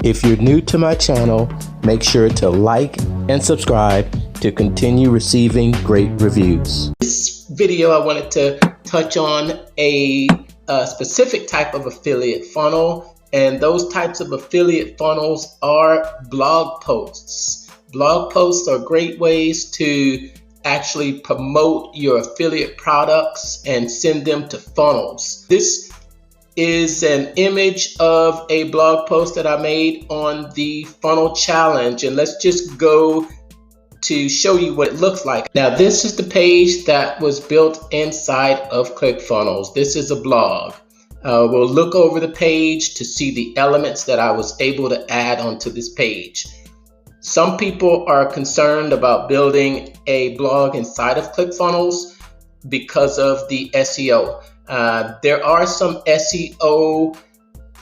If you're new to my channel, make sure to like and subscribe to continue receiving great reviews. This video, I wanted to touch on a specific type of affiliate funnel, and those types of affiliate funnels are blog posts. Blog posts are great ways to actually promote your affiliate products and send them to funnels. This is an image of a blog post that I made on the funnel challenge, and let's just go to show you what it looks like. Now, this is the page that was built inside of Clickfunnels. This is a blog. We'll look over the page to see the elements that I was able to add onto this page. Some people are concerned about building a blog inside of Clickfunnels because of the SEO. There are some SEO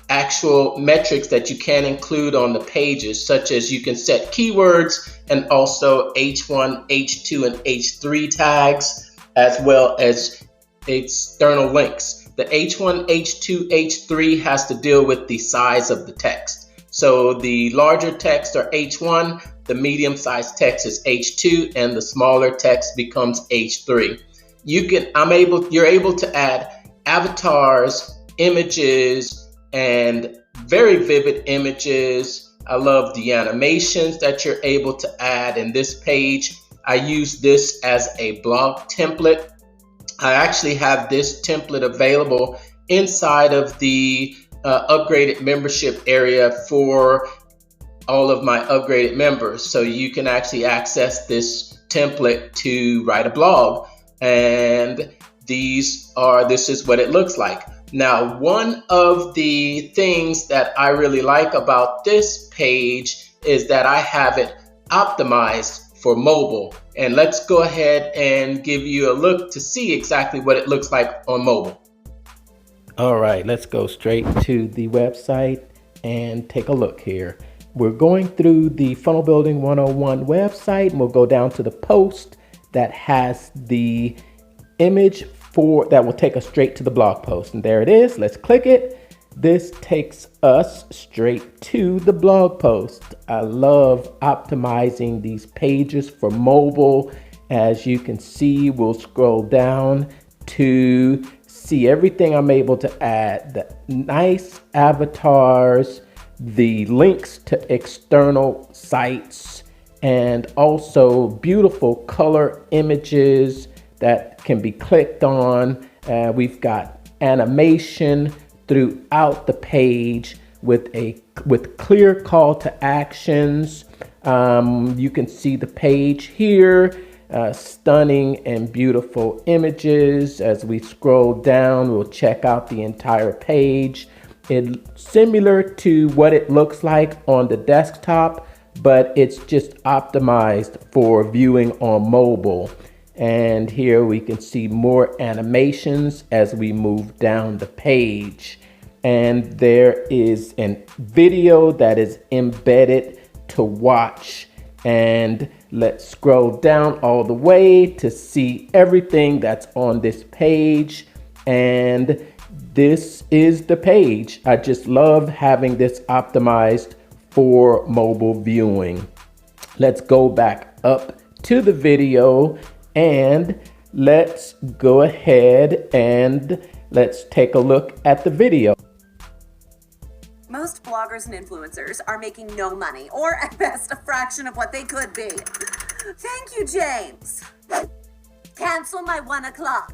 actual metrics that you can include on the pages, such as you can set keywords and also H1, H2, and H3 tags, as well as external links. The H1, H2, H3 has to deal with the size of the text. So the larger text are H1, the medium-sized text is H2, and the smaller text becomes H3. You're able to add avatars, images, and very vivid images. I love the animations that you're able to add in this page. I use this as a blog template. I actually have this template available inside of the upgraded membership area for all of my upgraded members. So you can actually access this template to write a blog. And this is what it looks like. Now, one of the things that I really like about this page is that I have it optimized for mobile. And let's go ahead and give you a look to see exactly what it looks like on mobile. All right, let's go straight to the website and take a look here. We're going through the Funnel Building 101 website, and we'll go down to the post that has the image that will take us straight to the blog post. And there it is. Let's click it. This takes us straight to the blog post. I love optimizing these pages for mobile. As you can see, we'll scroll down to see everything I'm able to add. The nice avatars, the links to external sites, and also beautiful color images that can be clicked on. We've got animation throughout the page with clear call to actions. You can see the page here, stunning and beautiful images. As we scroll down, we'll check out the entire page. It's similar to what it looks like on the desktop, but it's just optimized for viewing on mobile. And here we can see more animations as we move down the page. And there is a video that is embedded to watch. And let's scroll down all the way to see everything that's on this page. And this is the page. I just love having this optimized for mobile viewing. Let's go back up to the video. And let's go ahead and let's take a look at the video. Most bloggers and influencers are making no money, or at best a fraction of what they could be. Thank you, James. Cancel my 1 o'clock.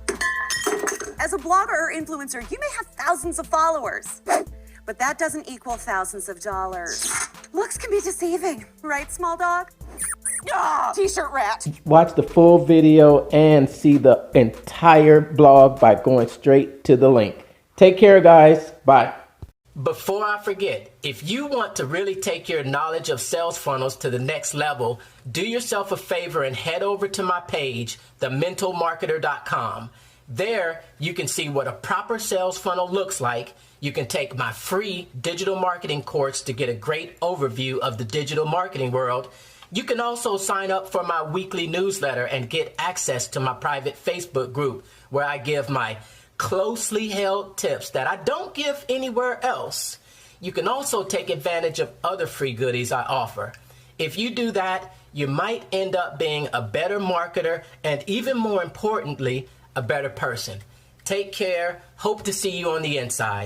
As a blogger or influencer, you may have thousands of followers, but that doesn't equal thousands of dollars. Looks can be deceiving, right, small dog? T-shirt rat. Watch the full video and see the entire blog by going straight to the link. Take care, guys. Bye. Before I forget, if you want to really take your knowledge of sales funnels to the next level, do yourself a favor and head over to my page, thementalmarketer.com. There, you can see what a proper sales funnel looks like. You can take my free digital marketing course to get a great overview of the digital marketing world. You can also sign up for my weekly newsletter and get access to my private Facebook group where I give my closely held tips that I don't give anywhere else. You can also take advantage of other free goodies I offer. If you do that, you might end up being a better marketer and, even more importantly, a better person. Take care. Hope to see you on the inside.